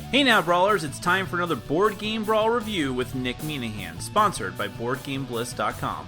Hey now, Brawlers, it's time for another Board Game Brawl review with Nick Minahan, sponsored by BoardGameBliss.com.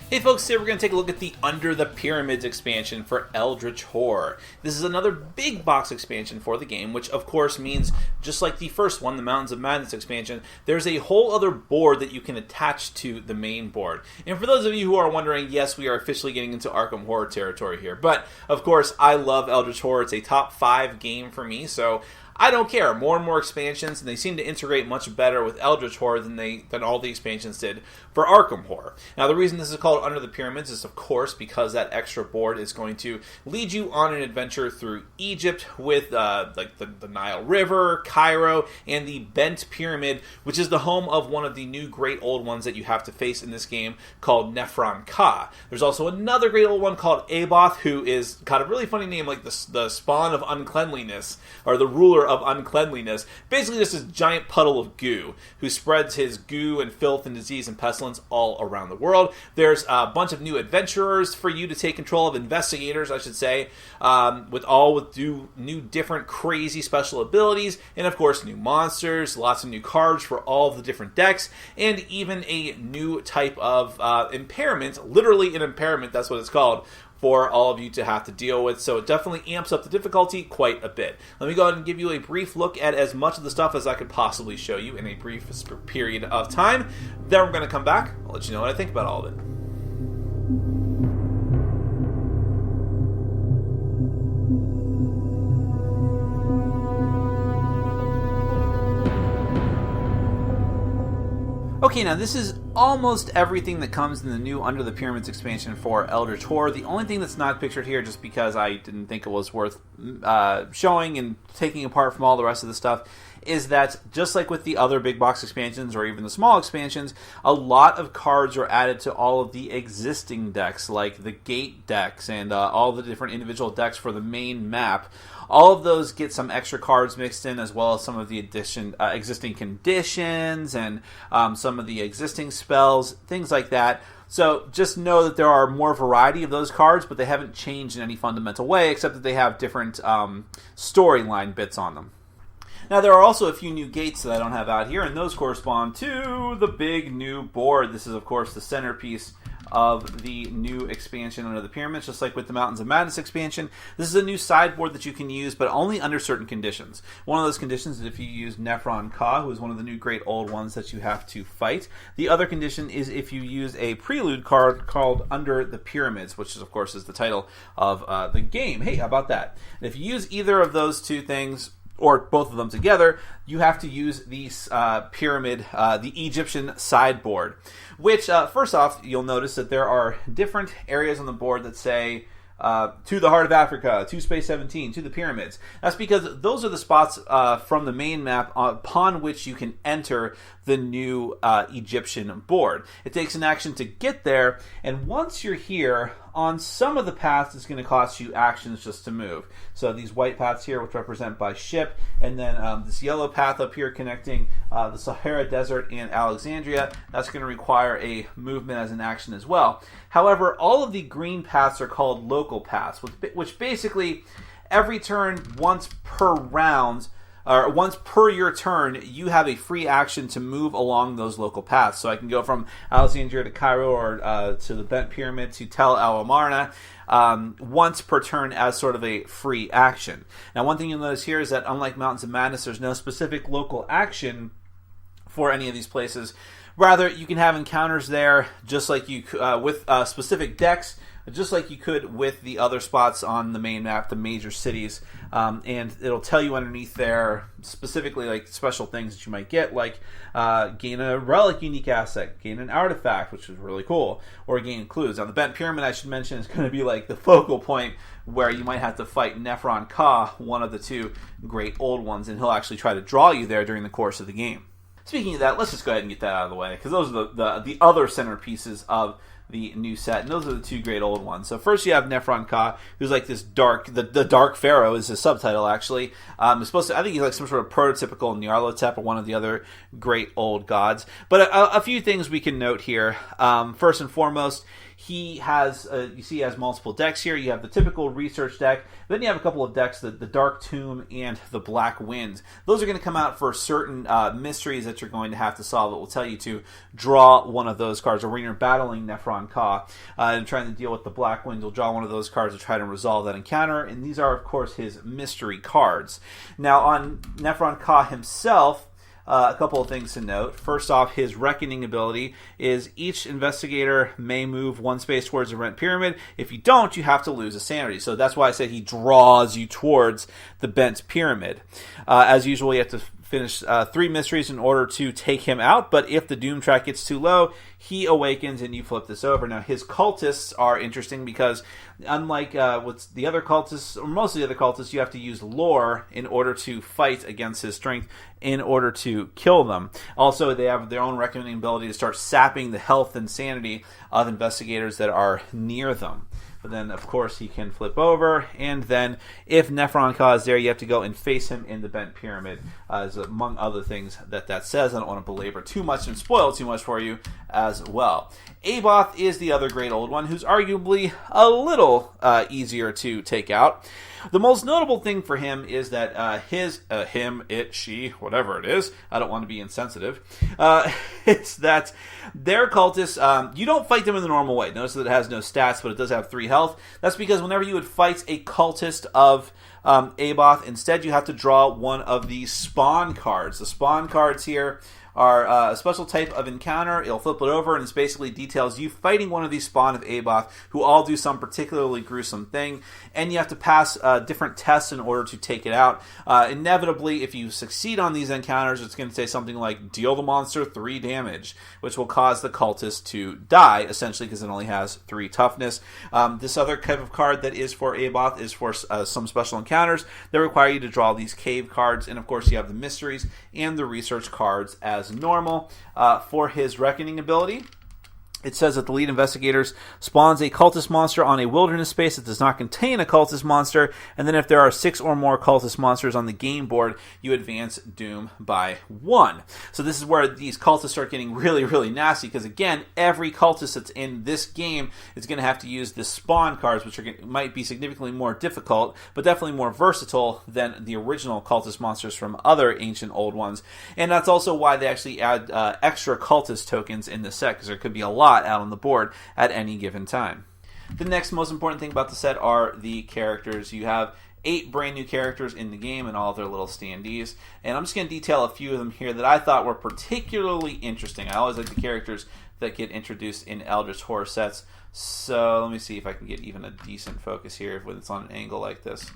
Hey folks, today we're going to take a look at the Under the Pyramids expansion for Eldritch Horror. This is another big box expansion for the game, which of course means, just like the first one, the Mountains of Madness expansion, there's a whole other board that you can attach to the main board. And for those of you who are wondering, yes, we are officially getting into Arkham Horror territory here. But, of course, I love Eldritch Horror. It's a top 5 game for me, so I don't care. More and more expansions, and they seem to integrate much better with Eldritch Horror than all the expansions did for Arkham Horror. Now, the reason this is called Under the Pyramids is, of course, because that extra board is going to lead you on an adventure through Egypt with like the Nile River, Cairo, and the Bent Pyramid, which is the home of one of the new great old ones that you have to face in this game called Nephron Ka. There's also another great old one called Aboth, who is got a really funny name, like the spawn of uncleanliness, or the ruler of uncleanliness. Basically just this giant puddle of goo who spreads his goo and filth and disease and pestilence all around the world. There's a bunch of new adventurers for you to take control of, investigators I should say, with new different crazy special abilities, and of course new monsters, lots of new cards for all of the different decks, and even a new type of impairment, literally an impairment, that's what it's called, for all of you to have to deal with. So it definitely amps up the difficulty quite a bit. Let me go ahead and give you a brief look at as much of the stuff as I could possibly show you in a brief period of time. Then we're going to come back. I'll let you know what I think about all of it. Okay, now this is almost everything that comes in the new Under the Pyramids expansion for Eldritch Horror. The only thing that's not pictured here, just because I didn't think it was worth showing and taking apart from all the rest of the stuff, is that just like with the other big box expansions or even the small expansions, a lot of cards are added to all of the existing decks, like the gate decks and all the different individual decks for the main map. All of those get some extra cards mixed in, as well as some of the existing conditions and some of the existing spells, things like that. So just know that there are more variety of those cards, but they haven't changed in any fundamental way, except that they have different storyline bits on them. Now, there are also a few new gates that I don't have out here, and those correspond to the big new board. This is, of course, the centerpiece of the new expansion Under the Pyramids, just like with the Mountains of Madness expansion. This is a new sideboard that you can use, but only under certain conditions. One of those conditions is if you use Nephron Ka, who is one of the new great old ones that you have to fight. The other condition is if you use a Prelude card called Under the Pyramids, which is, of course, is the title of the game. Hey, how about that? And if you use either of those two things, or both of them together, you have to use the pyramid, the Egyptian sideboard. Which, first off, you'll notice that there are different areas on the board that say, to the Heart of Africa, to Space 17, to the Pyramids. That's because those are the spots from the main map upon which you can enter the new Egyptian board. It takes an action to get there, and once you're here, on some of the paths it's going to cost you actions just to move. So these white paths here, which represent by ship, and then this yellow path up here connecting the Sahara Desert and Alexandria, that's going to require a movement as an action as well. However, all of the green paths are called local paths, which basically every turn, once per round, or once per your turn, you have a free action to move along those local paths. So I can go from Alexandria to Cairo, or to the Bent Pyramid to Tel El Amarna, once per turn as sort of a free action. Now, one thing you'll notice here is that unlike Mountains of Madness, there's no specific local action for any of these places. Rather, you can have encounters there just like you with specific decks, just like you could with the other spots on the main map, the major cities, and it'll tell you underneath there specifically like special things that you might get, like gain a relic unique asset, gain an artifact, which is really cool, or gain clues. Now, the Bent Pyramid, I should mention, is going to be like the focal point where you might have to fight Nephron Ka, one of the two great old ones, and he'll actually try to draw you there during the course of the game. Speaking of that, let's just go ahead and get that out of the way, because those are the other centerpieces of the new set, and those are the two great old ones. So first you have Nephron Ka, who's like this dark, the Dark Pharaoh is his subtitle actually. It's supposed to, I think he's like some sort of prototypical Nyarlathotep or one of the other great old gods. But a few things we can note here. First and foremost, He has, you see he has multiple decks here. You have the typical research deck. Then you have a couple of decks, the Dark Tomb and the Black Wind. Those are going to come out for certain mysteries that you're going to have to solve. It will tell you to draw one of those cards. Or when you're battling Nephron Ka and trying to deal with the Black Wind, you'll draw one of those cards to try to resolve that encounter. And these are, of course, his mystery cards. Now, on Nephron Ka himself, a couple of things to note. First off, his Reckoning ability is each investigator may move one space towards the Bent Pyramid. If you don't, you have to lose a sanity. So that's why I said he draws you towards the Bent Pyramid. As usual, you have to finish 3 mysteries in order to take him out, but if the Doom track gets too low, he awakens and you flip this over. Now, his cultists are interesting because unlike what's the other cultists, or most of the other cultists, you have to use lore in order to fight against his strength in order to kill them. Also, they have their own reckoning ability to start sapping the health and sanity of investigators that are near them. But then, of course, he can flip over, and then if Nephron Ka is there, you have to go and face him in the Bent Pyramid, as among other things that says. I don't want to belabor too much and spoil too much for you as well. Aboth is the other great old one, who's arguably a little easier to take out. The most notable thing for him is that him, it, she, whatever it is, I don't want to be insensitive, it's that their cultists, you don't fight them in the normal way. Notice that it has no stats, but it does have 3 health. That's because whenever you would fight a cultist of Aboth, instead you have to draw one of these spawn cards. The spawn cards here are a special type of encounter. It'll flip it over, and it basically details you fighting one of these spawn of Aboth, who all do some particularly gruesome thing, and you have to pass different tests in order to take it out. Inevitably, if you succeed on these encounters, it's going to say something like, deal the monster 3 damage, which will cause the cultist to die, essentially, because it only has 3 toughness. This other type of card that is for Aboth is for some special encounters that require you to draw these cave cards, and of course you have the mysteries and the research cards as normal. For his Reckoning ability, it says that the lead investigator spawns a cultist monster on a wilderness space that does not contain a cultist monster, and then if there are 6 or more cultist monsters on the game board, you advance Doom by 1. So this is where these cultists start getting really, really nasty, because again, every cultist that's in this game is going to have to use the spawn cards, which might be significantly more difficult, but definitely more versatile than the original cultist monsters from other ancient old ones. And that's also why they actually add extra cultist tokens in the set, because there could be a lot out on the board at any given time. The next most important thing about the set are the characters. You have 8 brand new characters in the game and all their little standees, and I'm just going to detail a few of them here that I thought were particularly interesting. I always like the characters that get introduced in Eldritch horror sets, so let me see if I can get even a decent focus here when it's on an angle like this.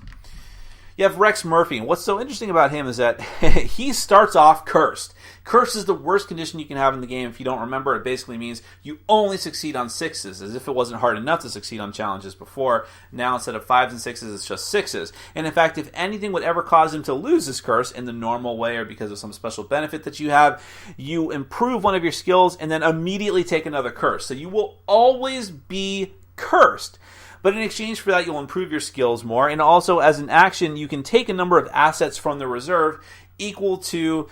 You have Rex Murphy, and what's so interesting about him is that he starts off cursed. Cursed is the worst condition you can have in the game. If you don't remember, it basically means you only succeed on 6s, as if it wasn't hard enough to succeed on challenges before. Now, instead of 5s and 6s, it's just 6s. And in fact, if anything would ever cause him to lose his curse in the normal way or because of some special benefit that you have, you improve one of your skills and then immediately take another curse. So you will always be cursed. But in exchange for that, you'll improve your skills more. And also, as an action, you can take a number of assets from the reserve equal to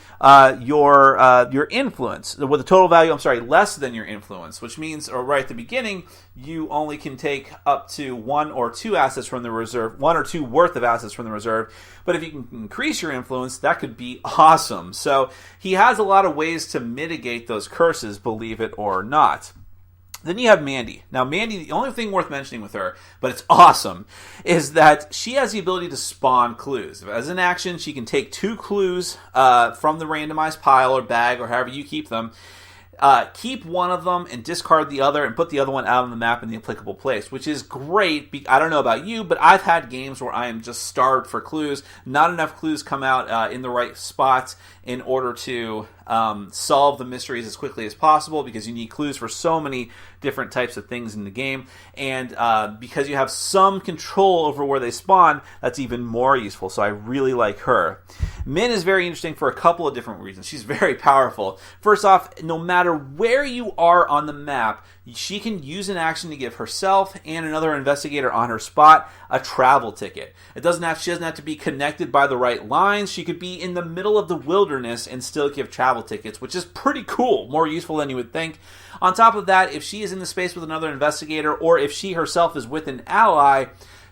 your influence, with a total value, less than your influence, which means, or right at the beginning, you only can take up to 1 or 2 assets from the reserve, 1 or 2 worth of assets from the reserve. But if you can increase your influence, that could be awesome. So he has a lot of ways to mitigate those curses, believe it or not. Then you have Mandy. Now, Mandy, the only thing worth mentioning with her, but it's awesome, is that she has the ability to spawn clues. As an action, she can take 2 clues from the randomized pile or bag or however you keep them, keep one of them and discard the other and put the other one out on the map in the applicable place, which is great. I don't know about you, but I've had games where I am just starved for clues. Not enough clues come out in the right spots in order to solve the mysteries as quickly as possible, because you need clues for so many different types of things in the game, and because you have some control over where they spawn, that's even more useful. So I really like her. Min is very interesting for a couple of different reasons. She's very powerful. First off, no matter matter where you are on the map, she can use an action to give herself and another investigator on her spot a travel ticket. She doesn't have to be connected by the right lines. She could be in the middle of the wilderness and still give travel tickets, which is pretty cool, more useful than you would think. On top of that, if she is in the space with another investigator, or if she herself is with an ally,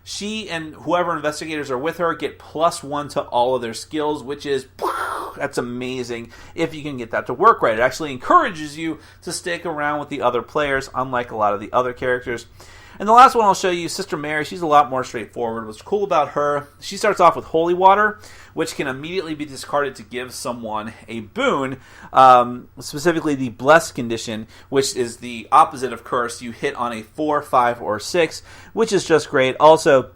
she and whoever investigators are with her get +1 to all of their skills, which is, that's amazing if you can get that to work right. It actually encourages you to stick around with the other players, unlike a lot of the other characters. And the last one I'll show you, Sister Mary. She's a lot more straightforward. What's cool about her, she starts off with Holy Water, which can immediately be discarded to give someone a boon, specifically the Blessed condition, which is the opposite of Curse. You hit on a 4, 5, or 6, which is just great. Also,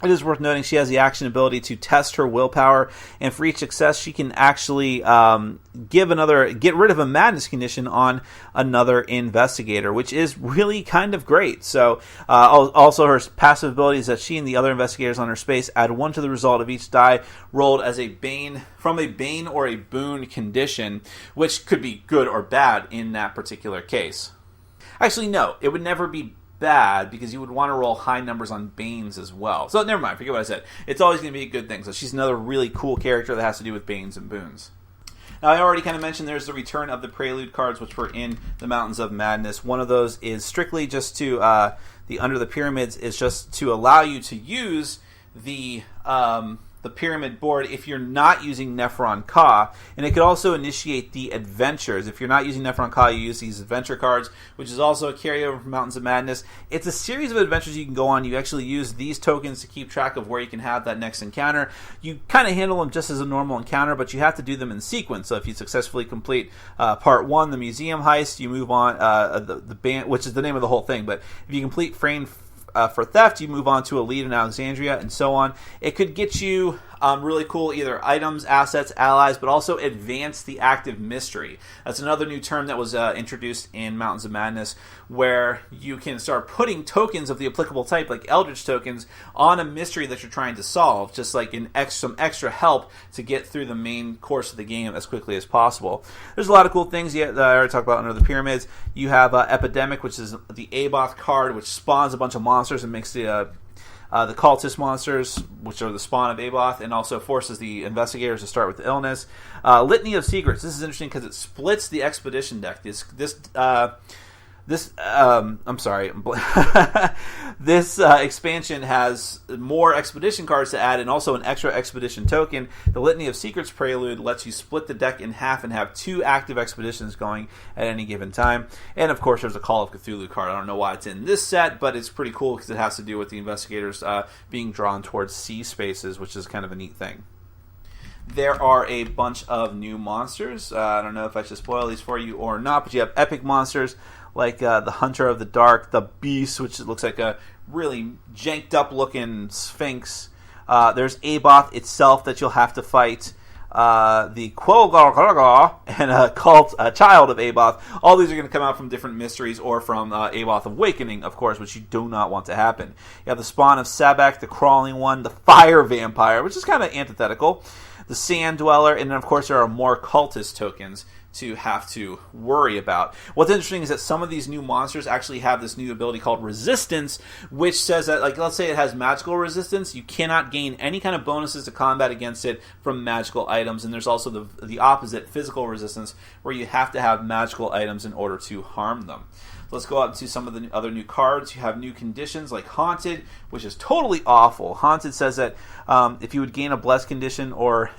it is worth noting she has the action ability to test her willpower, and for each success, she can actually get rid of a madness condition on another investigator, which is really kind of great. So, also her passive ability is that she and the other investigators on her space add 1 to the result of each die rolled as a bane from a bane or a boon condition, which could be good or bad in that particular case. Actually, no, it would never be bad, because you would want to roll high numbers on Banes as well. So never mind, forget what I said. It's always going to be a good thing. So she's another really cool character that has to do with Banes and boons. Now, I already kind of mentioned there's the return of the Prelude cards, which were in the Mountains of Madness. One of those is strictly just to, the Under the Pyramids is just to allow you to use the pyramid board if you're not using Nephron Ka, and it could also initiate the adventures. If you're not using Nephron Ka, you use these adventure cards, which is also a carryover from Mountains of Madness. It's a series of adventures you can go on. You actually use these tokens to keep track of where you can have that next encounter. You kind of handle them just as a normal encounter, but you have to do them in sequence. So if you successfully complete part 1, the museum heist, you move on the band, which is the name of the whole thing. But if you complete frame for theft, you move on to a lead in Alexandria, and so on. It could get you really cool either items, assets, allies, but also advance the active mystery. That's another new term that was introduced in Mountains of Madness, where you can start putting tokens of the applicable type, like Eldritch tokens, on a mystery that you're trying to solve, just like some extra help to get through the main course of the game as quickly as possible. There's a lot of cool things that I already talked about under the pyramids. You have Epidemic, which is the Aboth card, which spawns a bunch of monsters and makes the cultist monsters, which are the spawn of Aboth, and also forces the investigators to start with illness. Litany of Secrets. This is interesting because it splits the expedition deck. This expansion has more expedition cards to add and also an extra expedition token. The Litany of Secrets Prelude lets you split the deck in half and have 2 active expeditions going at any given time. And of course, there's a Call of Cthulhu card. I don't know why it's in this set, but it's pretty cool because it has to do with the investigators being drawn towards sea spaces, which is kind of a neat thing. There are a bunch of new monsters. I don't know if I should spoil these for you or not, but you have epic monsters like the Hunter of the Dark, the Beast, which looks like a really janked up looking Sphinx. There's Aboth itself that you'll have to fight. The Quogargarga and a cult, a child of Aboth. All these are going to come out from different mysteries or from Aboth Awakening, of course, which you do not want to happen. You have the spawn of Sabak, the crawling one, the fire vampire, which is kind of antithetical, the sand dweller, and then of course there are more cultist tokens to have to worry about. What's interesting is that some of these new monsters actually have this new ability called Resistance, which says that, like, let's say it has magical resistance, you cannot gain any kind of bonuses to combat against it from magical items, and there's also the opposite, physical resistance, where you have to have magical items in order to harm them. Let's go out to some of the other new cards. You have new conditions like Haunted, which is totally awful. Haunted says that if you would gain a blessed condition or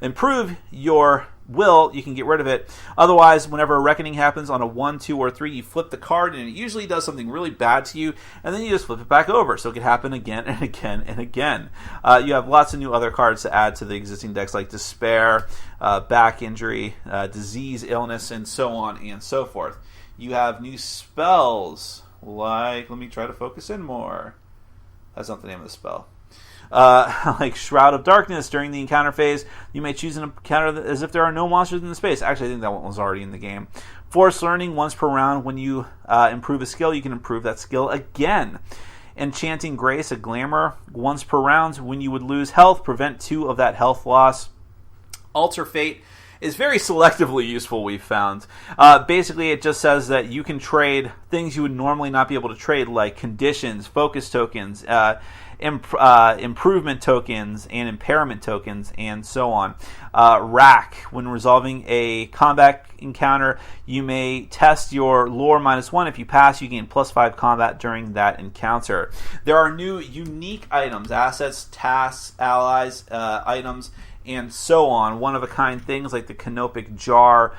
improve your will, you can get rid of it. Otherwise, whenever a reckoning happens on a 1, 2, or 3, you flip the card, and it usually does something really bad to you, and then you just flip it back over. So it can happen again and again and again. You have lots of new other cards to add to the existing decks, like Despair, Back Injury, Disease, Illness, and so on and so forth. You have new spells, like, let me try to focus in more. That's not the name of the spell. Like Shroud of Darkness. During the encounter phase, you may choose an encounter as if there are no monsters in the space. Actually, I think that one was already in the game. Forced Learning, once per round. When you improve a skill, you can improve that skill again. Enchanting Grace, a glamour. Once per round, when you would lose health, prevent 2 of that health loss. Alter Fate. is very selectively useful, we've found. Basically, it just says that you can trade things you would normally not be able to trade, like conditions, focus tokens, improvement tokens, and impairment tokens, and so on. Rack. When resolving a combat encounter, you may test your lore -1. If you pass, you gain +5 combat during that encounter. There are new unique items, assets, tasks, allies, items, and so on. One-of-a-kind things like the canopic jar,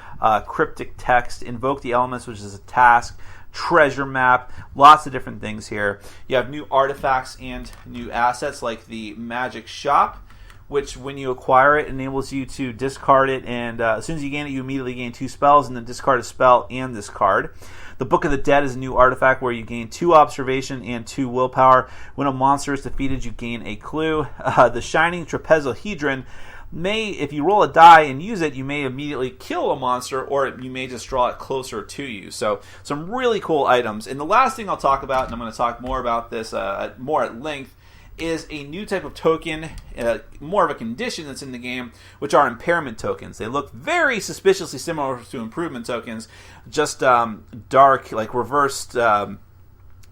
cryptic text, invoke the elements, which is a task, treasure map, lots of different things here. You have new artifacts and new assets like the magic shop, which when you acquire it enables you to discard it, and as soon as you gain it, you immediately gain 2 spells and then discard a spell and this card. The Book of the Dead is a new artifact where you gain 2 observation and 2 willpower. When a monster is defeated, you gain a clue. The Shining Trapezohedron if you roll a die and use it, you may immediately kill a monster, or you may just draw it closer to you. So some really cool items. And the last thing I'll talk about, and I'm going to talk more about this more at length, is a new type of token, more of a condition that's in the game, which are impairment tokens. They look very suspiciously similar to improvement tokens, just dark, like reversed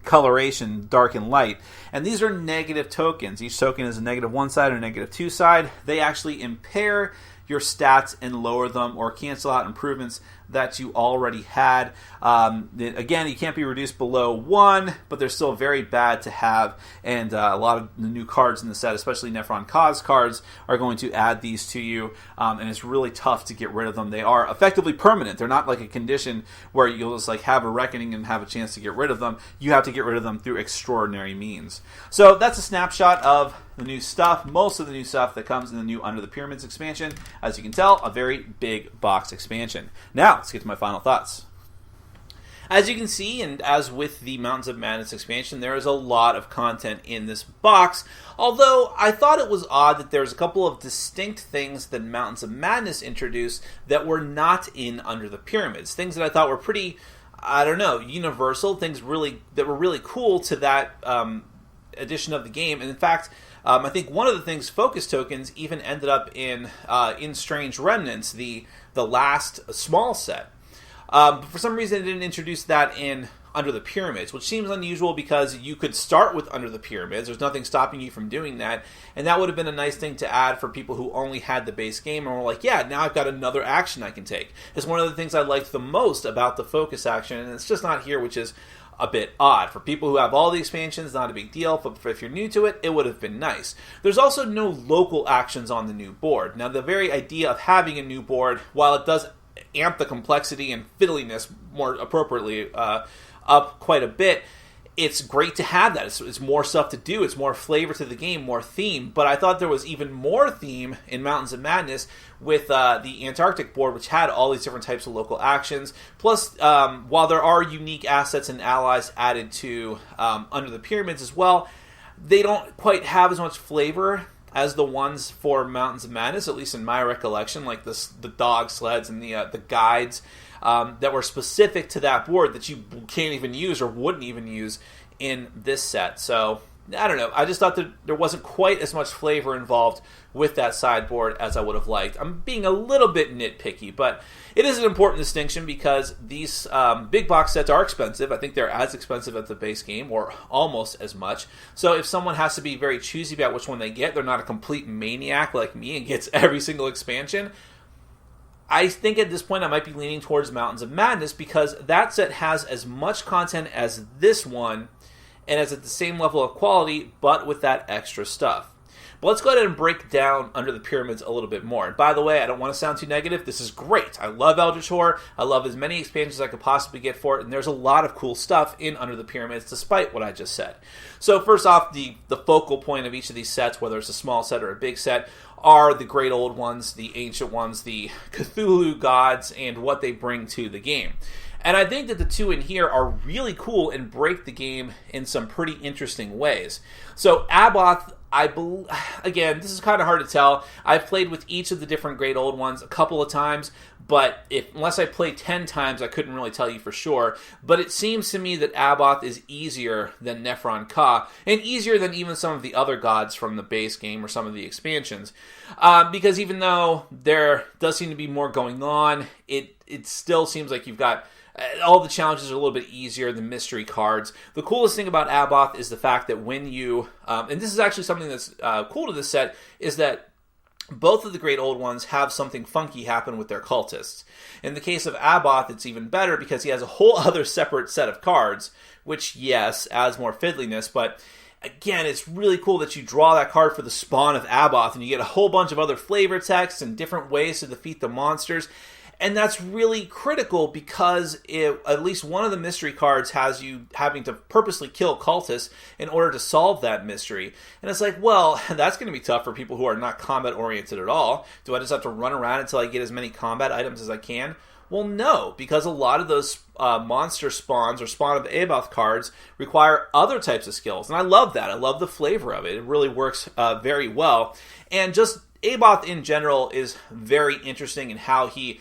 coloration, dark and light. And these are negative tokens. Each token is a -1 side or a -2 side. They actually impair your stats and lower them or cancel out improvements that you already had. Again, you can't be reduced below 1, but they're still very bad to have, and a lot of the new cards in the set, especially Nephron Cause cards, are going to add these to you, and it's really tough to get rid of them. They are effectively permanent. They're not like a condition where you'll just like have a reckoning and have a chance to get rid of them. You have to get rid of them through extraordinary means. So that's a snapshot of the new stuff, most of the new stuff that comes in the new Under the Pyramids expansion. As you can tell, a very big box expansion. Now, let's get to my final thoughts. As you can see, and as with the Mountains of Madness expansion, there is a lot of content in this box, although I thought it was odd that there's a couple of distinct things that Mountains of Madness introduced that were not in Under the Pyramids. Things that I thought were pretty, universal, things that were really cool to that edition of the game. And in fact, I think one of the things, focus tokens, even ended up in Strange Remnants, the last small set. But for some reason, it didn't introduce that in Under the Pyramids, which seems unusual because you could start with Under the Pyramids. There's nothing stopping you from doing that, and that would have been a nice thing to add for people who only had the base game and were like, yeah, now I've got another action I can take. It's one of the things I liked the most about the focus action, and it's just not here, which is a bit odd. For people who have all the expansions, not a big deal, but if you're new to it, it would have been nice. There's also no local actions on the new board. Now, the very idea of having a new board, while it does amp the complexity and fiddliness more appropriately up quite a bit, it's great to have that. It's more stuff to do. It's more flavor to the game, more theme. But I thought there was even more theme in Mountains of Madness with the Antarctic board, which had all these different types of local actions. Plus, while there are unique assets and allies added to Under the Pyramids as well, they don't quite have as much flavor as the ones for Mountains of Madness, at least in my recollection, like the dog sleds and the guides that were specific to that board that you can't even use or wouldn't even use in this set. So, I don't know. I just thought that there wasn't quite as much flavor involved with that sideboard as I would have liked. I'm being a little bit nitpicky, but it is an important distinction because these big box sets are expensive. I think they're as expensive as the base game, or almost as much. So if someone has to be very choosy about which one they get, they're not a complete maniac like me and gets every single expansion. I think at this point I might be leaning towards Mountains of Madness because that set has as much content as this one and is at the same level of quality, but with that extra stuff. But let's go ahead and break down Under the Pyramids a little bit more. And by the way, I don't want to sound too negative. This is great. I love Eldritch Horror. I love as many expansions as I could possibly get for it, and there's a lot of cool stuff in Under the Pyramids, despite what I just said. So first off, the focal point of each of these sets, whether it's a small set or a big set, are the great old ones, the ancient ones, the Cthulhu gods, and what they bring to the game. And I think that the two in here are really cool and break the game in some pretty interesting ways. So Abath Again, this is kind of hard to tell. I've played with each of the different Great Old Ones a couple of times, but unless I played 10 times, I couldn't really tell you for sure. But it seems to me that Abath is easier than Nephron Ka, and easier than even some of the other gods from the base game or some of the expansions. Because even though there does seem to be more going on, it still seems like you've got... all the challenges are a little bit easier than mystery cards. The coolest thing about Abath is the fact that when you... and this is actually something that's cool to this set, is that both of the Great Old Ones have something funky happen with their cultists. In the case of Abath, it's even better because he has a whole other separate set of cards, which, yes, adds more fiddliness, but... again, it's really cool that you draw that card for the spawn of Abath, and you get a whole bunch of other flavor texts and different ways to defeat the monsters. And that's really critical because at least one of the mystery cards has you having to purposely kill cultists in order to solve that mystery. And it's like, well, that's going to be tough for people who are not combat-oriented at all. Do I just have to run around until I get as many combat items as I can? Well, no, because a lot of those monster spawns or Spawn of Abath cards require other types of skills. And I love that. I love the flavor of it. It really works very well. And just Abath in general is very interesting in how he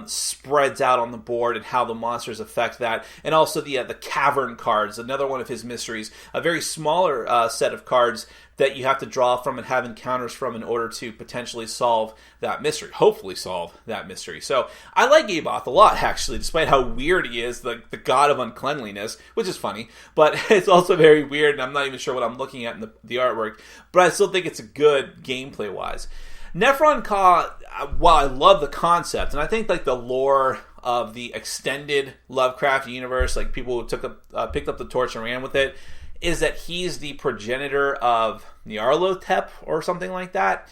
spreads out on the board and how the monsters affect that. And also the cavern cards, another one of his mysteries, a very smaller set of cards that you have to draw from and have encounters from in order to potentially solve that mystery. Hopefully solve that mystery. So I like Abath a lot, actually, despite how weird he is, the god of uncleanliness, which is funny. But it's also very weird, and I'm not even sure what I'm looking at in the artwork. But I still think it's a good gameplay-wise. Nephron Ka, while I love the concept, and I think like the lore of the extended Lovecraft universe, like people who picked up the torch and ran with it, is that he's the progenitor of Nyarlathotep or something like that.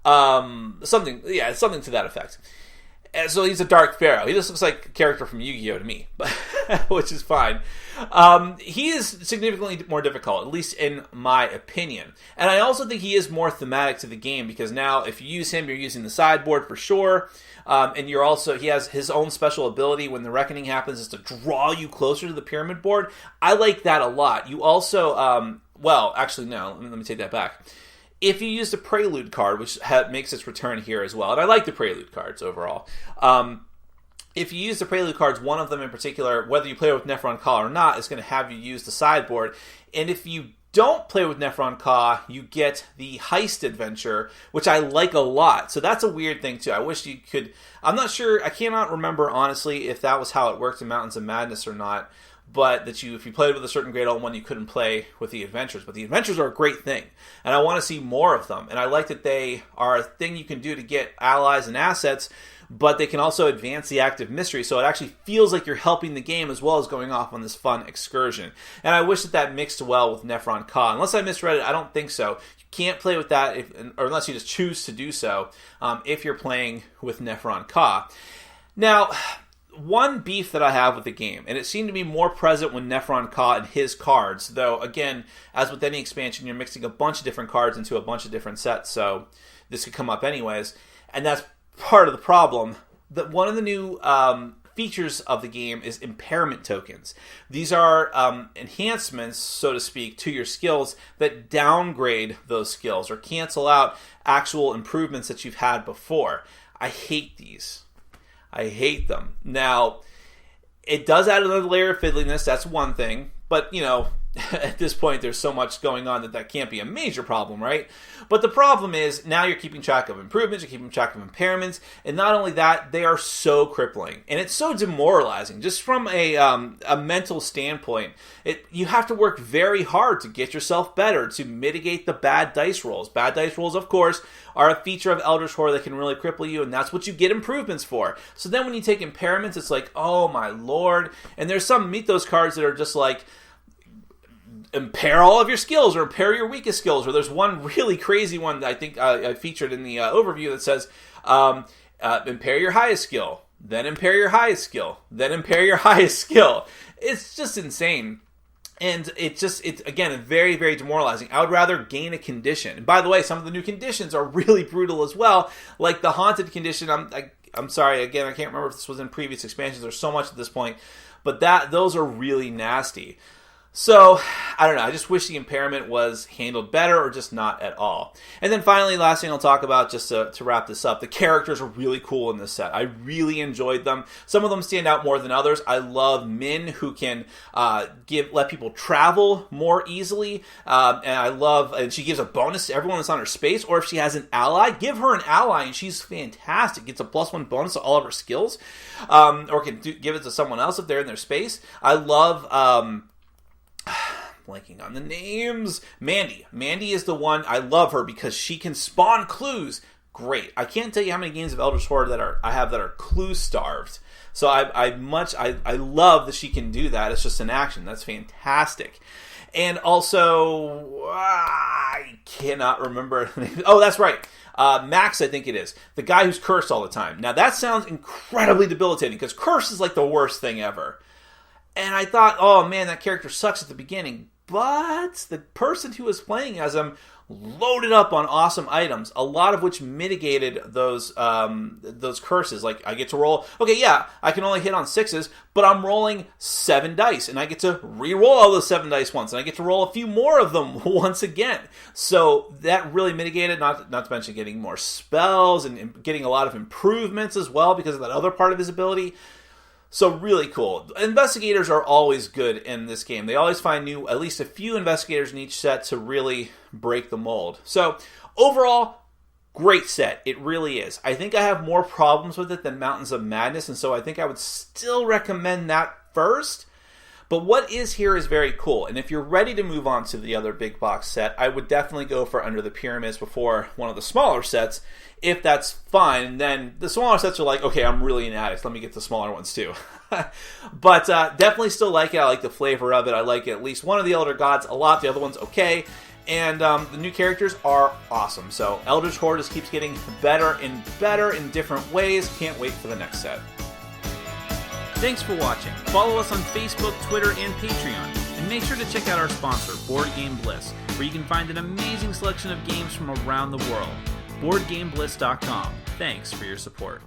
Something to that effect. And so he's a Dark Pharaoh. He just looks like a character from Yu-Gi-Oh! To me, which is fine. He is significantly more difficult, at least in my opinion. And I also think he is more thematic to the game, because now if you use him, you're using the sideboard for sure. And he has his own special ability when the reckoning happens is to draw you closer to the pyramid board. I like that a lot. You also, let me take that back. If you use the Prelude card, which makes its return here as well, and I like the Prelude cards overall. If you use the Prelude cards, one of them in particular, whether you play with Nephron Ka or not, is going to have you use the sideboard. And if you don't play with Nephron Ka, you get the Heist Adventure, which I like a lot. So that's a weird thing too. I wish you could... I'm not sure, I cannot remember honestly if that was how it worked in Mountains of Madness or not. But that if you played with a certain Great Old One, you couldn't play with the Adventures. But the Adventures are a great thing, and I want to see more of them. And I like that they are a thing you can do to get allies and assets, but they can also advance the active mystery, so it actually feels like you're helping the game as well as going off on this fun excursion. And I wish that mixed well with Nephron Ka. Unless I misread it, I don't think so. You can't play with that, or unless you just choose to do so, if you're playing with Nephron Ka. Now... one beef that I have with the game, and it seemed to be more present when Nephron Ka and his cards, though, again, as with any expansion, you're mixing a bunch of different cards into a bunch of different sets, so this could come up anyways, and that's part of the problem. That one of the new features of the game is impairment tokens. These are enhancements, so to speak, to your skills that downgrade those skills or cancel out actual improvements that you've had before. I hate these. I hate them. Now, it does add another layer of fiddliness, that's one thing, but, at this point there's so much going on that can't be a major problem, right? But the problem is, now you're keeping track of improvements, you're keeping track of impairments, and not only that, they are so crippling. And it's so demoralizing, just from a mental standpoint. You have to work very hard to get yourself better, to mitigate the bad dice rolls. Bad dice rolls, of course, are a feature of Eldritch Horror that can really cripple you, and that's what you get improvements for. So then when you take impairments, it's like, oh my lord. And there's some Mythos cards that are just like, impair all of your skills or impair your weakest skills. Or there's one really crazy one that I think I featured in the overview that says, impair your highest skill, then impair your highest skill, then impair your highest skill. It's just insane. And it's again, very, very demoralizing. I would rather gain a condition. And by the way, some of the new conditions are really brutal as well. Like the Haunted condition, I'm sorry, again, I can't remember if this was in previous expansions. There's so much at this point. But those are really nasty. So, I don't know, I just wish the impairment was handled better or just not at all. And then finally, last thing I'll talk about, just to wrap this up, the characters are really cool in this set. I really enjoyed them. Some of them stand out more than others. I love Min, who can let people travel more easily. And she gives a bonus to everyone that's on her space, or if she has an ally, give her an ally, and she's fantastic. Gets a +1 bonus to all of her skills, or can give it to someone else if they're in their space. I love... blanking on the names. Mandy. Mandy is the one. I love her because she can spawn clues. Great. I can't tell you how many games of Eldritch Horror that I have that are clue starved. So I love that she can do that. It's just an action. That's fantastic. And also, I cannot remember the name. Oh, that's right. Max, I think it is. The guy who's cursed all the time. Now, that sounds incredibly debilitating because curse is like the worst thing ever. And I thought, oh man, that character sucks at the beginning. But the person who was playing as him loaded up on awesome items, a lot of which mitigated those curses. Like, I get to roll, okay, yeah, I can only hit on 6s, but I'm rolling 7 dice, and I get to re-roll all those 7 dice once, and I get to roll a few more of them once again. So that really mitigated, not to mention getting more spells and getting a lot of improvements as well because of that other part of his ability. So really cool. Investigators are always good in this game. They always find at least a few investigators in each set to really break the mold. So overall, great set. It really is. I think I have more problems with it than Mountains of Madness, and so I think I would still recommend that first. But what is here is very cool, and if you're ready to move on to the other big box set, I would definitely go for Under the Pyramids before one of the smaller sets, if that's fine. And then the smaller sets are like, okay, I'm really an addict, let me get the smaller ones too. But definitely still like it. I like the flavor of it. I like at least one of the Elder Gods a lot, the other one's okay. And the new characters are awesome. So Eldritch Horror just keeps getting better and better in different ways. Can't wait for the next set. Thanks for watching. Follow us on Facebook, Twitter, and Patreon. And make sure to check out our sponsor, Board Game Bliss, where you can find an amazing selection of games from around the world. BoardGameBliss.com. Thanks for your support.